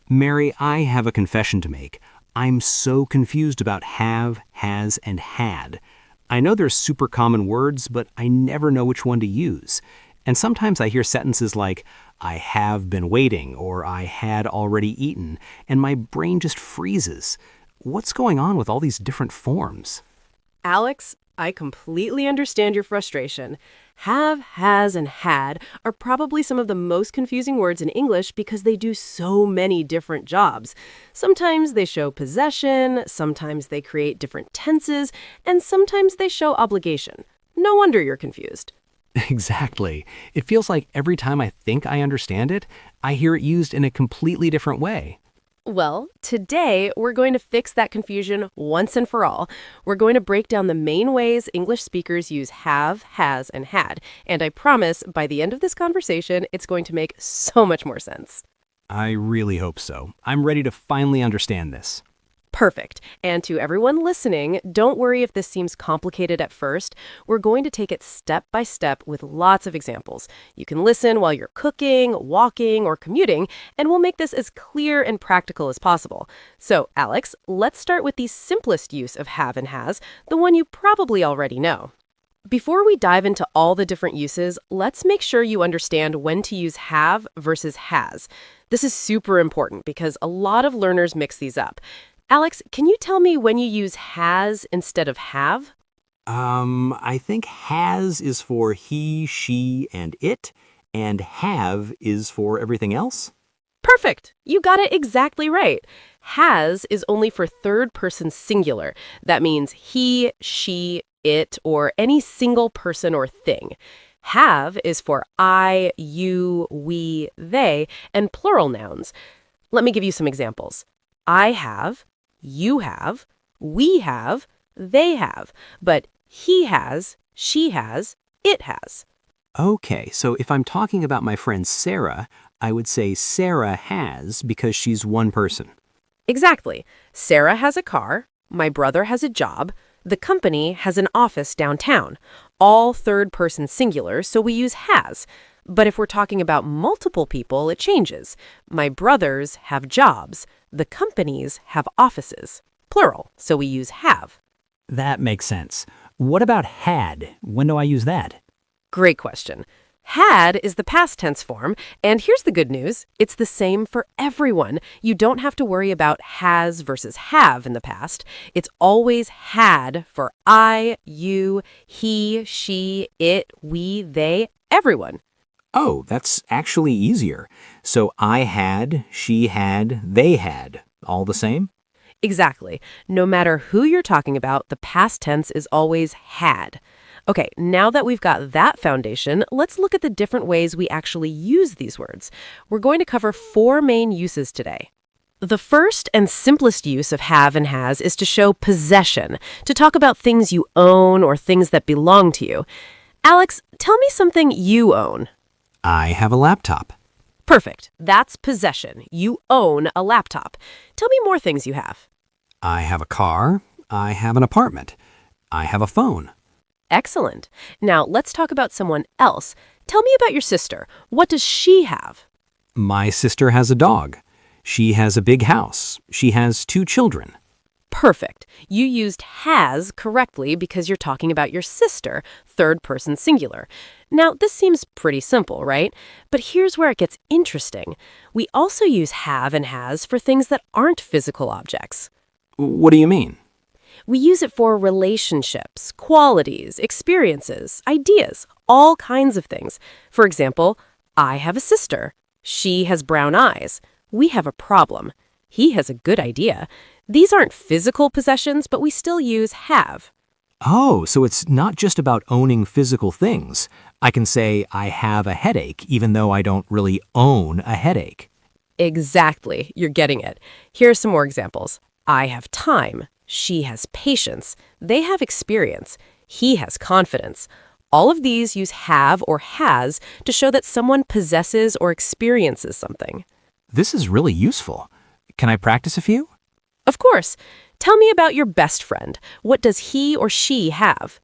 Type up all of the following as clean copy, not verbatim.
Mary, I have a confession to make. I'm so confused about have, has, and had. I know they're super common words, but I never know which one to use. And sometimes I hear sentences like, I have been waiting, or I had already eaten, and my brain just freezes. What's going on with all these different forms? Alex, I completely understand your frustration. Have, has, and had are probably some of the most confusing words in English because they do so many different jobs. Sometimes they show possession, sometimes they create different tenses, and sometimes they show obligation. No wonder you're confused. Exactly. It feels like every time I think I understand it, I hear it used in a completely different way. Well, today we're going to fix that confusion once and for all. We're going to break down the main ways English speakers use have, has, and had. And I promise by the end of this conversation, it's going to make so much more sense. I really hope so. I'm ready to finally understand this. Perfect. And to everyone listening, don't worry if this seems complicated at first. We're going to take it step by step with lots of examples. You can listen while you're cooking, walking, or commuting, and we'll make this as clear and practical as possible. So, Alex, let's start with the simplest use of have and has, the one you probably already know. Before we dive into all the different uses, let's make sure you understand when to use have versus has. This is super important because a lot of learners mix these up. Alex, can you tell me when you use has instead of have? I think has is for he, she, and it, and have is for everything else. Perfect. You got it exactly right. Has is only for third person singular. That means he, she, it, or any single person or thing. Have is for I, you, we, they, and plural nouns. Let me give you some examples. I have, you have, we have, they have, but he has, she has, it has. Okay, so if I'm talking about my friend Sarah, I would say Sarah has because she's one person. Exactly. Sarah has a car, my brother has a job, the company has an office downtown. All third person singular, so we use has. But if we're talking about multiple people, it changes. My brothers have jobs. The companies have offices. Plural, so we use have. That makes sense. What about had? When do I use that? Great question. Had is the past tense form, and here's the good news. It's the same for everyone. You don't have to worry about has versus have in the past. It's always had for I, you, he, she, it, we, they, everyone. Oh, that's actually easier. So I had, she had, they had. All the same? Exactly. No matter who you're talking about, the past tense is always had. Okay, now that we've got that foundation, let's look at the different ways we actually use these words. We're going to cover 4 main uses today. The first and simplest use of have and has is to show possession, to talk about things you own or things that belong to you. Alex, tell me something you own. I have a laptop. Perfect. That's possession. You own a laptop. Tell me more things you have. I have a car. I have an apartment. I have a phone. Excellent. Now, let's talk about someone else. Tell me about your sister. What does she have? My sister has a dog. She has a big house. She has 2 children. Perfect. You used has correctly because you're talking about your sister, third person singular. Now, this seems pretty simple, right? But here's where it gets interesting. We also use have and has for things that aren't physical objects. What do you mean? We use it for relationships, qualities, experiences, ideas, all kinds of things. For example, I have a sister. She has brown eyes. We have a problem. He has a good idea. These aren't physical possessions, but we still use have. Oh, so it's not just about owning physical things. I can say I have a headache even though I don't really own a headache. Exactly. You're getting it. Here are some more examples. I have time. She has patience. They have experience. He has confidence. All of these use have or has to show that someone possesses or experiences something. This is really useful. Can I practice a few? Of course. Tell me about your best friend. What does he or she have?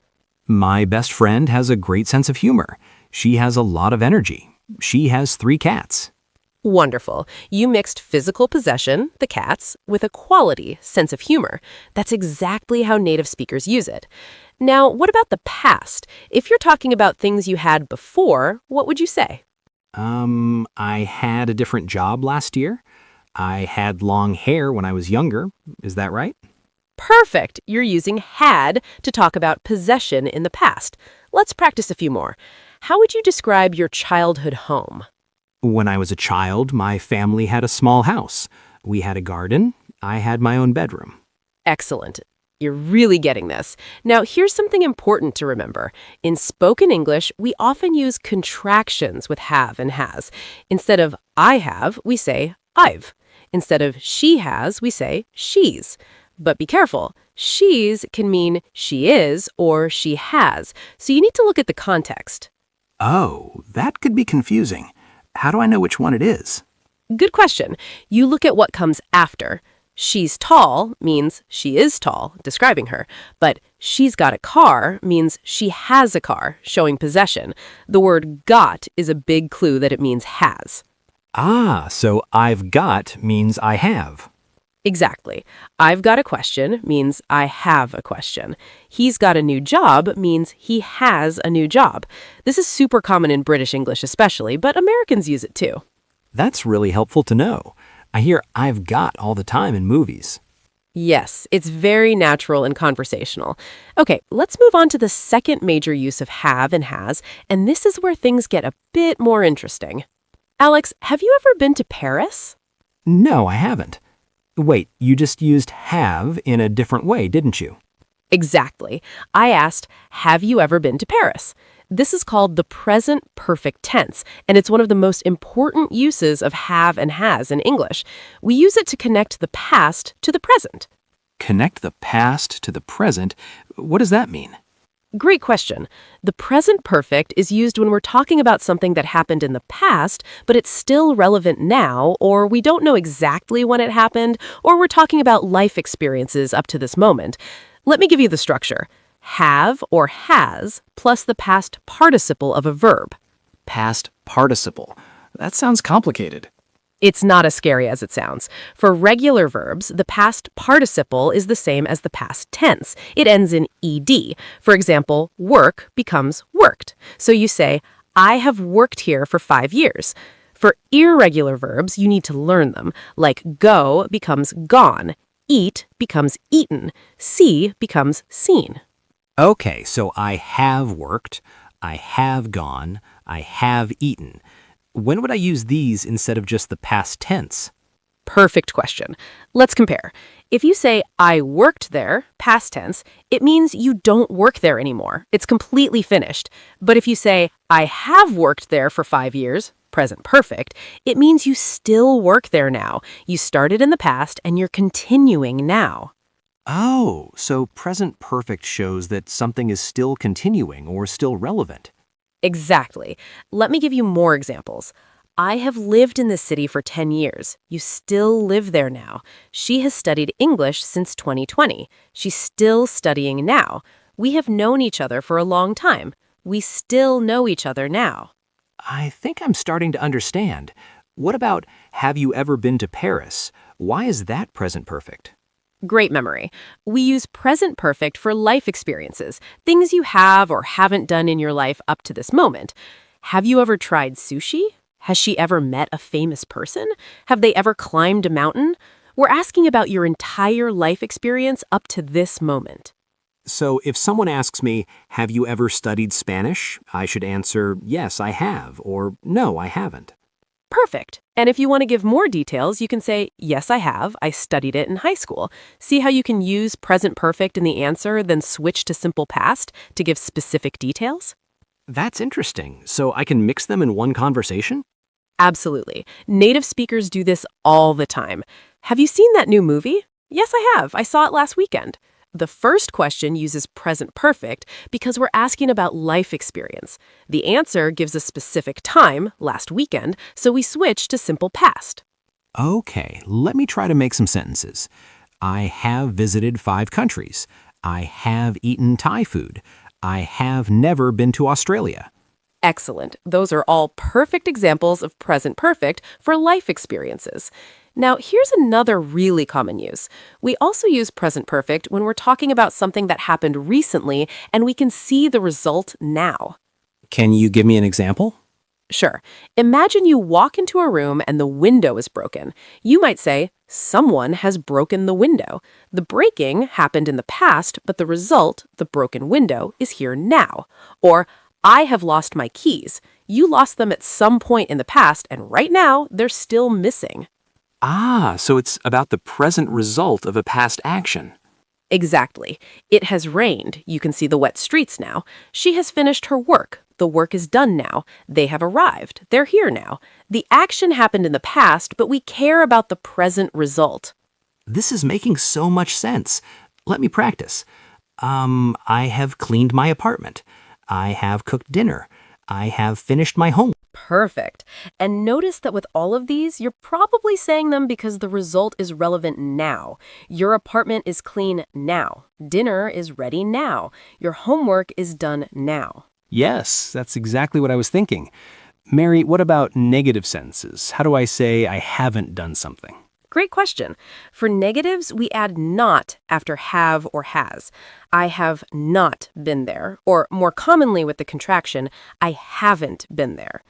My best friend has a great sense of humor. She has a lot of energy. She has 3 cats. Wonderful. You mixed physical possession, the cats, with a quality, sense of humor. That's exactly how native speakers use it. Now, what about the past? If you're talking about things you had before, what would you say? I had a different job last year. I had long hair when I was younger. Is that right? Perfect. You're using had to talk about possession in the past. Let's practice a few more. How would you describe your childhood home? When I was a child, my family had a small house. We had a garden. I had my own bedroom. Excellent. You're really getting this. Now, here's something important to remember. In spoken English, we often use contractions with have and has. Instead of I have, we say I've. Instead of she has, we say she's. But be careful. She's can mean she is or she has. So you need to look at the context. Oh, that could be confusing. How do I know which one it is? Good question. You look at what comes after. She's tall means she is tall, describing her. But she's got a car means she has a car, showing possession. The word got is a big clue that it means has. Ah, so I've got means I have. Exactly. I've got a question means I have a question. He's got a new job means he has a new job. This is super common in British English especially, but Americans use it too. That's really helpful to know. I hear I've got all the time in movies. Yes, it's very natural and conversational. Okay, let's move on to the second major use of have and has, and this is where things get a bit more interesting. Alex, have you ever been to Paris? No, I haven't. Wait, you just used have in a different way, didn't you? Exactly. I asked, have you ever been to Paris? This is called the present perfect tense, and it's one of the most important uses of have and has in English. We use it to connect the past to the present. Connect the past to the present? What does that mean? Great question. The present perfect is used when we're talking about something that happened in the past, but it's still relevant now, or we don't know exactly when it happened, or we're talking about life experiences up to this moment. Let me give you the structure. Have or has plus the past participle of a verb. Past participle. That sounds complicated. It's not as scary as it sounds. For regular verbs, the past participle is the same as the past tense. It ends in ed. For example, work becomes worked. So you say, I have worked here for 5 years. For irregular verbs, you need to learn them, like go becomes gone, eat becomes eaten, see becomes seen. Okay, so I have worked, I have gone, I have eaten. When would I use these instead of just the past tense? Perfect question. Let's compare. If you say, I worked there, past tense, it means you don't work there anymore. It's completely finished. But if you say, I have worked there for 5 years, present perfect, it means you still work there now. You started in the past and you're continuing now. Oh, so present perfect shows that something is still continuing or still relevant. Exactly. Let me give you more examples. I have lived in this city for 10 years. You still live there now. She has studied English since 2020. She's still studying now. We have known each other for a long time. We still know each other now. I think I'm starting to understand. What about have you ever been to Paris? Why is that present perfect? Great memory. We use present perfect for life experiences, things you have or haven't done in your life up to this moment. Have you ever tried sushi? Has she ever met a famous person? Have they ever climbed a mountain? We're asking about your entire life experience up to this moment. So if someone asks me, have you ever studied Spanish? I should answer, yes, I have, or no, I haven't. Perfect. And if you want to give more details, you can say, yes, I have. I studied it in high school. See how you can use present perfect in the answer, then switch to simple past to give specific details? That's interesting. So I can mix them in one conversation? Absolutely. Native speakers do this all the time. Have you seen that new movie? Yes, I have. I saw it last weekend. The first question uses present perfect because we're asking about life experience. The answer gives a specific time, last weekend, so we switch to simple past. Okay, let me try to make some sentences. I have visited 5 countries. I have eaten Thai food. I have never been to Australia. Excellent. Those are all perfect examples of present perfect for life experiences. Now, here's another really common use. We also use present perfect when we're talking about something that happened recently and we can see the result now. Can you give me an example? Sure. Imagine you walk into a room and the window is broken. You might say, someone has broken the window. The breaking happened in the past, but the result, the broken window, is here now. Or, I have lost my keys. You lost them at some point in the past, and right now, they're still missing. Ah, so it's about the present result of a past action. Exactly. It has rained. You can see the wet streets now. She has finished her work. The work is done now. They have arrived. They're here now. The action happened in the past, but we care about the present result. This is making so much sense. Let me practice. I have cleaned my apartment. I have cooked dinner. I have finished my homework. Perfect. And notice that with all of these, you're probably saying them because the result is relevant now. Your apartment is clean now. Dinner is ready now. Your homework is done now. Yes, that's exactly what I was thinking. Mary, what about negative sentences? How do I say I haven't done something? Great question. For negatives, we add not after have or has. I have not been there, or more commonly with the contraction, I haven't been there.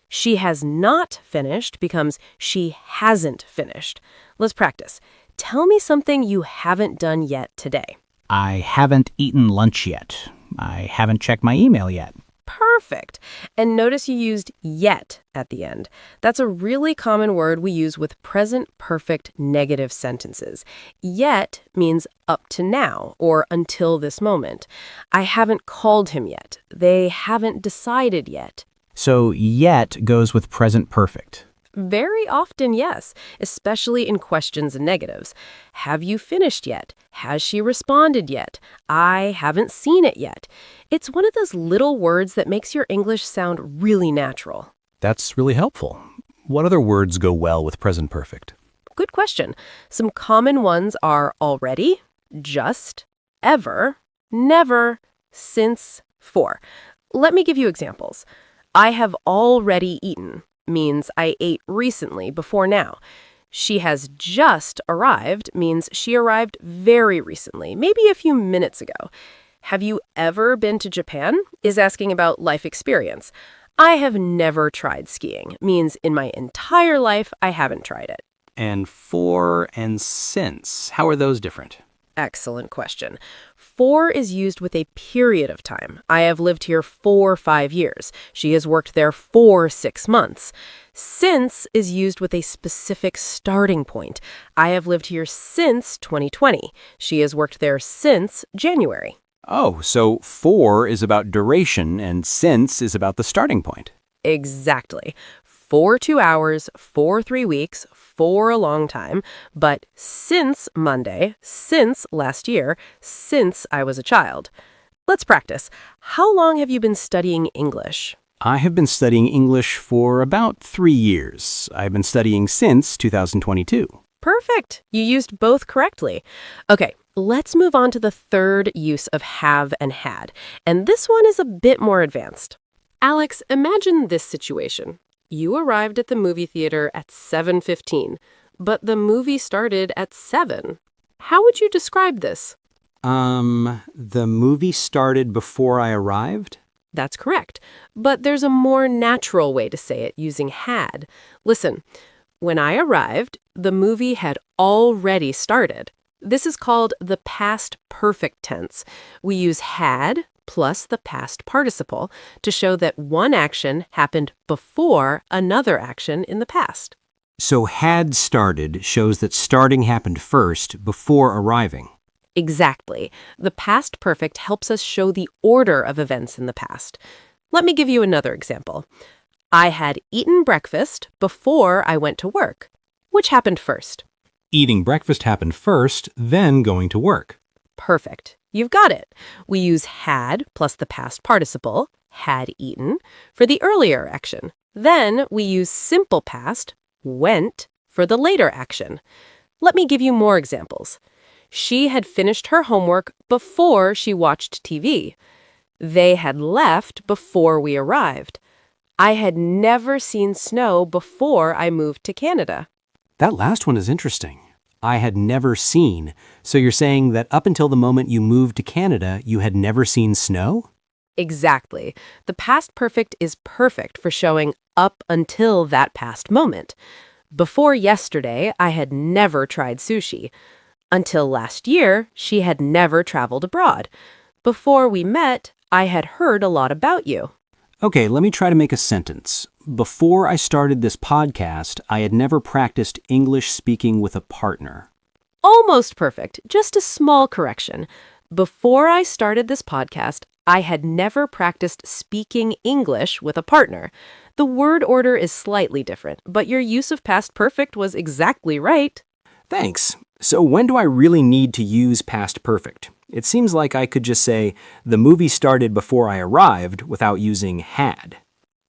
She has not finished becomes she hasn't finished. Let's practice. Tell me something you haven't done yet today. I haven't eaten lunch yet. I haven't checked my email yet. Perfect. And notice you used yet at the end. That's a really common word we use with present perfect negative sentences. Yet means up to now or until this moment. I haven't called him yet. They haven't decided yet. So yet goes with present perfect. Very often, yes, especially in questions and negatives. Have you finished yet? Has she responded yet? I haven't seen it yet. It's one of those little words that makes your English sound really natural. That's really helpful. What other words go well with present perfect? Good question. Some common ones are already, just, ever, never, since, for. Let me give you examples. I have already eaten means I ate recently before now. She has just arrived means she arrived very recently, maybe a few minutes ago. Have you ever been to Japan? Is asking about life experience. I have never tried skiing means in my entire life I haven't tried it. And for and since, how are those different? Excellent question. For is used with a period of time. I have lived here for 5 years. She has worked there for 6 months. Since is used with a specific starting point. I have lived here since 2020. She has worked there since January. Oh, so for is about duration and since is about the starting point. Exactly. For 2 hours, for 3 weeks, for a long time, but since Monday, since last year, since I was a child. Let's practice. How long have you been studying English? I have been studying English for about 3 years. I've been studying since 2022. Perfect. You used both correctly. Okay, let's move on to the third use of have and had. And this one is a bit more advanced. Alex, imagine this situation. You arrived at the movie theater at 7:15, but the movie started at 7. How would you describe this? The movie started before I arrived? That's correct. But there's a more natural way to say it using had. Listen, when I arrived, the movie had already started. This is called the past perfect tense. We use had plus the past participle to show that one action happened before another action in the past. So had started shows that starting happened first before arriving. Exactly. The past perfect helps us show the order of events in the past. Let me give you another example. I had eaten breakfast before I went to work. Which happened first? Eating breakfast happened first, then going to work. Perfect. You've got it. We use had plus the past participle, had eaten, for the earlier action. Then we use simple past, went, for the later action. Let me give you more examples. She had finished her homework before she watched TV. They had left before we arrived. I had never seen snow before I moved to Canada. That last one is interesting. I had never seen. So you're saying that up until the moment you moved to Canada, you had never seen snow? Exactly. The past perfect is perfect for showing up until that past moment. Before yesterday, I had never tried sushi. Until last year, she had never traveled abroad. Before we met, I had heard a lot about you. Okay, let me try to make a sentence. Before I started this podcast, I had never practiced English speaking with a partner. Almost perfect. Just a small correction. Before I started this podcast, I had never practiced speaking English with a partner. The word order is slightly different, but your use of past perfect was exactly right. Thanks. So when do I really need to use past perfect? It seems like I could just say, the movie started before I arrived without using had.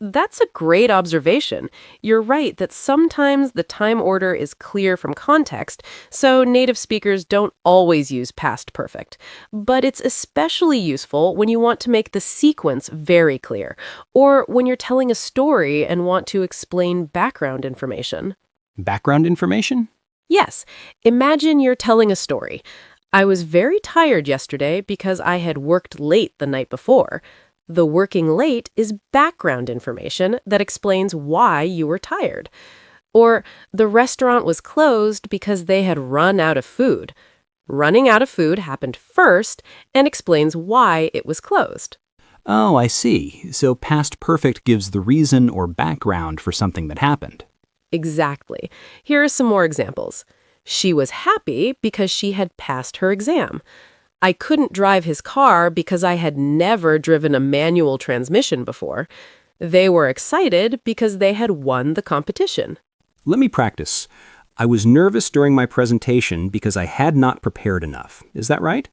That's a great observation. You're right that sometimes the time order is clear from context, so native speakers don't always use past perfect. But it's especially useful when you want to make the sequence very clear, or when you're telling a story and want to explain background information. Background information? Yes, imagine you're telling a story. I was very tired yesterday because I had worked late the night before. The working late is background information that explains why you were tired. Or the restaurant was closed because they had run out of food. Running out of food happened first and explains why it was closed. Oh, I see. So past perfect gives the reason or background for something that happened. Exactly. Here are some more examples. She was happy because she had passed her exam. I couldn't drive his car because I had never driven a manual transmission before. They were excited because they had won the competition. Let me practice. I was nervous during my presentation because I had not prepared enough. Is that right?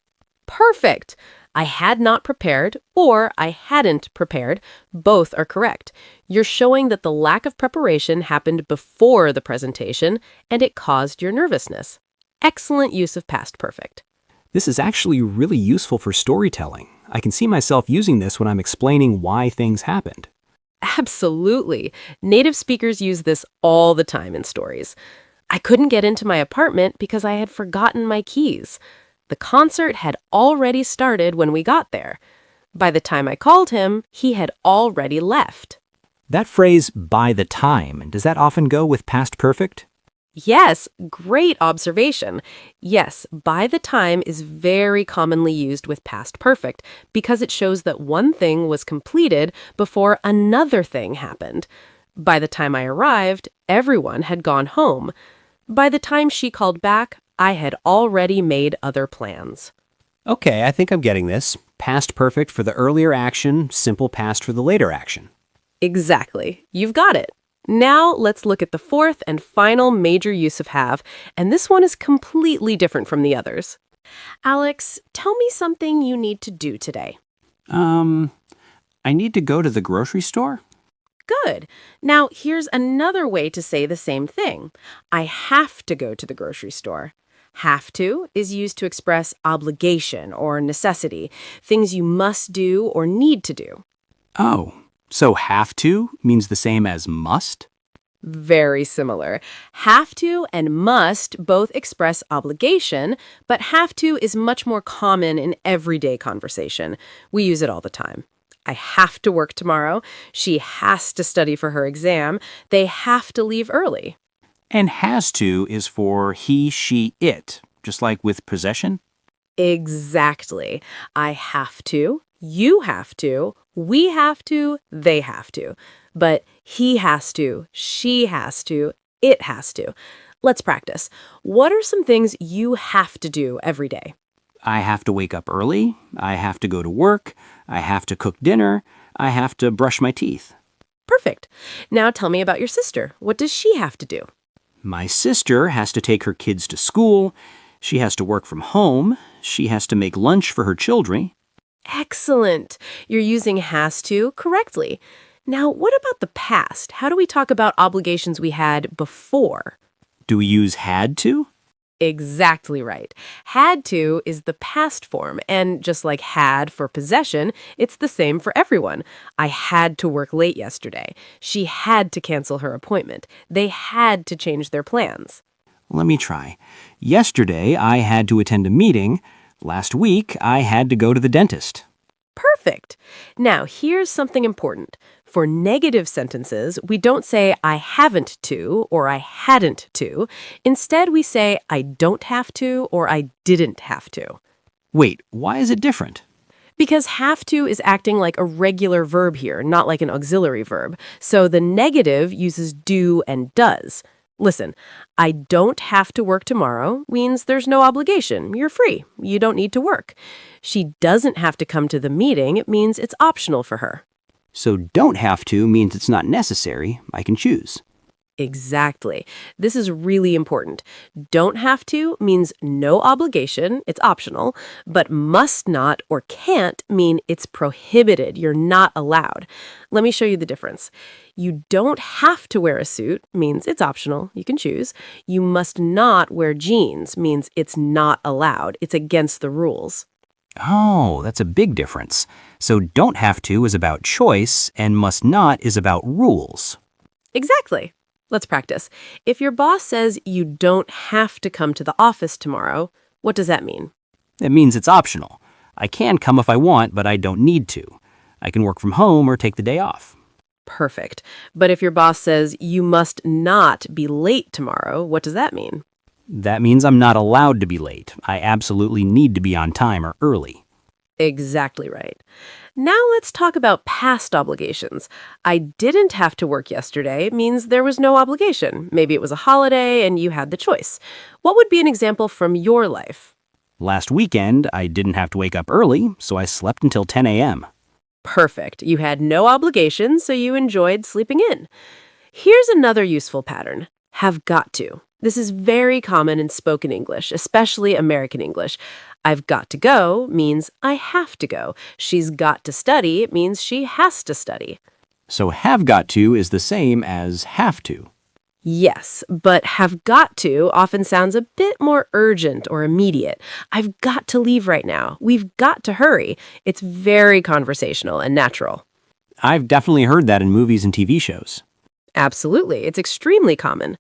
Perfect! I had not prepared or I hadn't prepared. Both are correct. You're showing that the lack of preparation happened before the presentation and it caused your nervousness. Excellent use of past perfect. This is actually really useful for storytelling. I can see myself using this when I'm explaining why things happened. Absolutely. Native speakers use this all the time in stories. I couldn't get into my apartment because I had forgotten my keys. The concert had already started when we got there. By the time I called him, he had already left. That phrase, by the time, does that often go with past perfect? Yes, great observation. Yes, by the time is very commonly used with past perfect because it shows that one thing was completed before another thing happened. By the time I arrived, everyone had gone home. By the time she called back, I had already made other plans. Okay, I think I'm getting this. Past perfect for the earlier action, simple past for the later action. Exactly. You've got it. Now let's look at the fourth and final major use of have, and this one is completely different from the others. Alex, tell me something you need to do today. I need to go to the grocery store? Good. Now here's another way to say the same thing. I have to go to the grocery store. Have to is used to express obligation or necessity, things you must do or need to do. Oh, so have to means the same as must? Very similar. Have to and must both express obligation, but have to is much more common in everyday conversation. We use it all the time. I have to work tomorrow. She has to study for her exam. They have to leave early. And has to is for he, she, it, just like with possession? Exactly. I have to, you have to, we have to, they have to. But he has to, she has to, it has to. Let's practice. What are some things you have to do every day? I have to wake up early. I have to go to work. I have to cook dinner. I have to brush my teeth. Perfect. Now tell me about your sister. What does she have to do? My sister has to take her kids to school. She has to work from home. She has to make lunch for her children. Excellent. You're using has to correctly. Now, what about the past? How do we talk about obligations we had before? Do we use had to? Exactly right. Had to is the past form, and just like had for possession, it's the same for everyone. I had to work late yesterday. She had to cancel her appointment. They had to change their plans. Let me try. Yesterday, I had to attend a meeting. Last week, I had to go to the dentist. Perfect. Now, here's something important. For negative sentences, we don't say I haven't to or I hadn't to. Instead, we say I don't have to or I didn't have to. Wait, why is it different? Because have to is acting like a regular verb here, not like an auxiliary verb. So the negative uses do and does. Listen, I don't have to work tomorrow means there's no obligation. You're free. You don't need to work. She doesn't have to come to the meeting. It means it's optional for her. So don't have to means it's not necessary. I can choose. Exactly. This is really important. Don't have to means no obligation, it's optional, but must not or can't mean it's prohibited, you're not allowed. Let me show you the difference. You don't have to wear a suit means it's optional, you can choose. You must not wear jeans means it's not allowed, it's against the rules. Oh, that's a big difference. So don't have to is about choice and must not is about rules. Exactly. Let's practice. If your boss says you don't have to come to the office tomorrow, what does that mean? It means it's optional. I can come if I want, but I don't need to. I can work from home or take the day off. Perfect. But if your boss says you must not be late tomorrow, what does that mean? That means I'm not allowed to be late. I absolutely need to be on time or early. Exactly right. Now let's talk about past obligations. I didn't have to work yesterday means there was no obligation. Maybe it was a holiday and you had the choice. What would be an example from your life? Last weekend, I didn't have to wake up early, so I slept until 10 a.m. Perfect. You had no obligation, so you enjoyed sleeping in. Here's another useful pattern. Have got to. This is very common in spoken English, especially American English. I've got to go means I have to go. She's got to study means she has to study. So have got to is the same as have to. Yes, but have got to often sounds a bit more urgent or immediate. I've got to leave right now. We've got to hurry. It's very conversational and natural. I've definitely heard that in movies and TV shows. Absolutely. It's extremely common.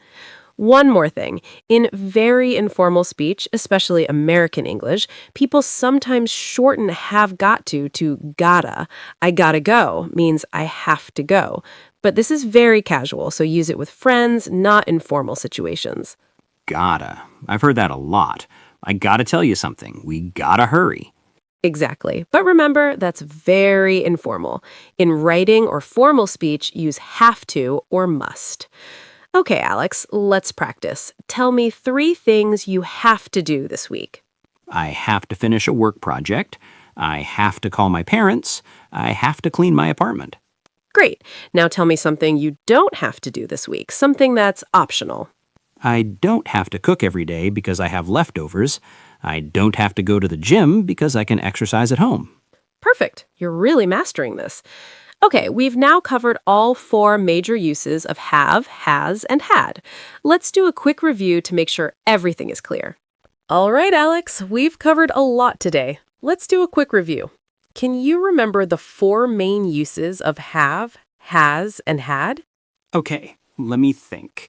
One more thing. In very informal speech, especially American English, people sometimes shorten have got to gotta. I gotta go means I have to go. But this is very casual, so use it with friends, not in formal situations. Gotta. I've heard that a lot. I gotta tell you something. We gotta hurry. Exactly. But remember, that's very informal. In writing or formal speech, use have to or must. Okay, Alex, let's practice. Tell me 3 things you have to do this week. I have to finish a work project. I have to call my parents. I have to clean my apartment. Great. Now tell me something you don't have to do this week, something that's optional. I don't have to cook every day because I have leftovers. I don't have to go to the gym because I can exercise at home. Perfect. You're really mastering this. Okay, we've now covered all 4 major uses of have, has, and had. Let's do a quick review to make sure everything is clear. All right, Alex, we've covered a lot today. Let's do a quick review. Can you remember the 4 main uses of have, has, and had? Okay, let me think.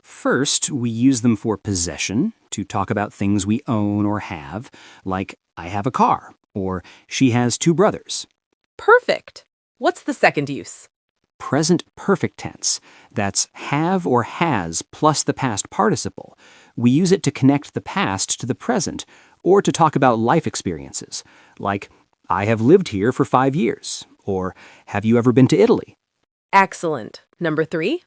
First, we use them for possession, to talk about things we own or have, like I have a car, or she has 2 brothers. Perfect. What's the second use? Present perfect tense. That's have or has plus the past participle. We use it to connect the past to the present, or to talk about life experiences, like I have lived here for 5 years, or have you ever been to Italy? Excellent. Number 3?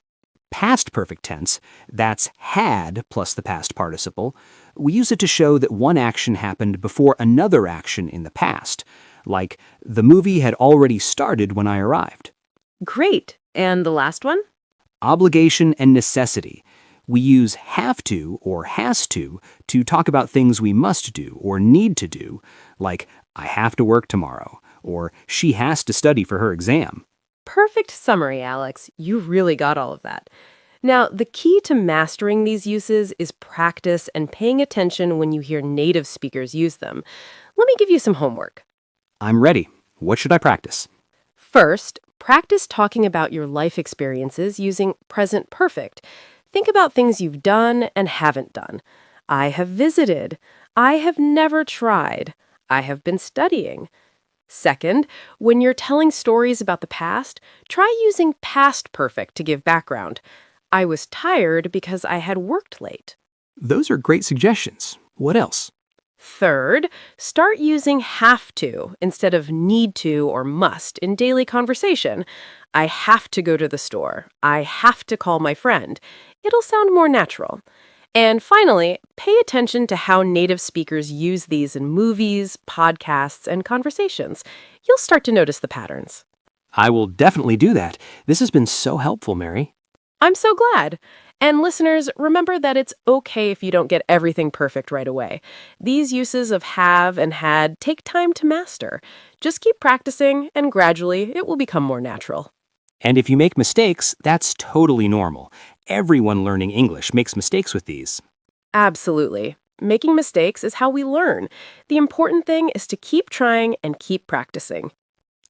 Past perfect tense, that's had plus the past participle. We use it to show that one action happened before another action in the past, like the movie had already started when I arrived. Great. And the last one? Obligation and necessity. We use have to or has to talk about things we must do or need to do, like I have to work tomorrow, or she has to study for her exam. Perfect summary, Alex. You really got all of that. Now, the key to mastering these uses is practice and paying attention when you hear native speakers use them. Let me give you some homework. I'm ready. What should I practice? First, practice talking about your life experiences using present perfect. Think about things you've done and haven't done. I have visited. I have never tried. I have been studying. Second, when you're telling stories about the past, try using past perfect to give background. I was tired because I had worked late. Those are great suggestions. What else? Third, start using have to instead of need to or must in daily conversation. I have to go to the store. I have to call my friend. It'll sound more natural. And finally, pay attention to how native speakers use these in movies, podcasts, and conversations. You'll start to notice the patterns. I will definitely do that. This has been so helpful, Mary. I'm so glad. And listeners, remember that it's okay if you don't get everything perfect right away. These uses of have and had take time to master. Just keep practicing, and gradually it will become more natural. And if you make mistakes, that's totally normal. Everyone learning English makes mistakes with these. Absolutely. Making mistakes is how we learn. The important thing is to keep trying and keep practicing.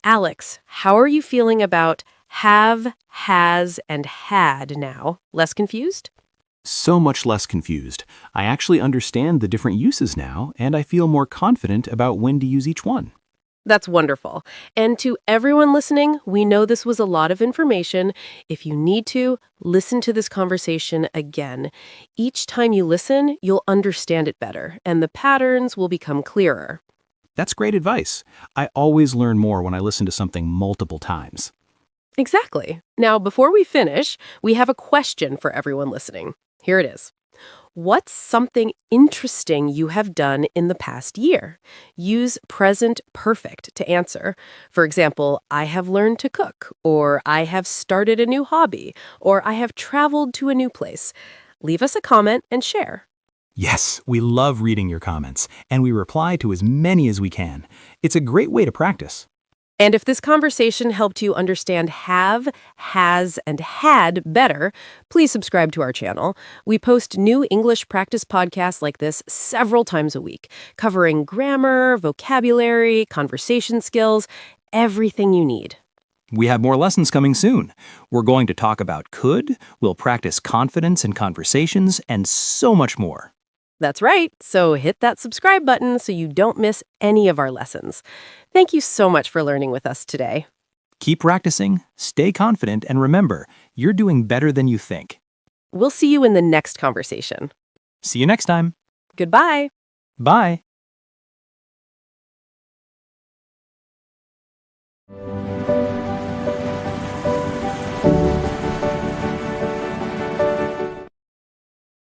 Alex, how are you feeling about have, has, and had now? Less confused? So much less confused. I actually understand the different uses now, and I feel more confident about when to use each one. That's wonderful. And to everyone listening, we know this was a lot of information. If you need to, listen to this conversation again. Each time you listen, you'll understand it better, and the patterns will become clearer. That's great advice. I always learn more when I listen to something multiple times. Exactly. Now, before we finish, we have a question for everyone listening. Here it is. What's something interesting you have done in the past year? Use present perfect to answer. For example, I have learned to cook, or I have started a new hobby, or I have traveled to a new place. Leave us a comment and share. Yes, we love reading your comments, and we reply to as many as we can. It's a great way to practice. And if this conversation helped you understand have, has, and had better, please subscribe to our channel. We post new English practice podcasts like this several times a week, covering grammar, vocabulary, conversation skills, everything you need. We have more lessons coming soon. We're going to talk about could, we'll practice confidence in conversations, and so much more. That's right. So hit that subscribe button so you don't miss any of our lessons. Thank you so much for learning with us today. Keep practicing, stay confident, and remember, you're doing better than you think. We'll see you in the next conversation. See you next time. Goodbye. Bye.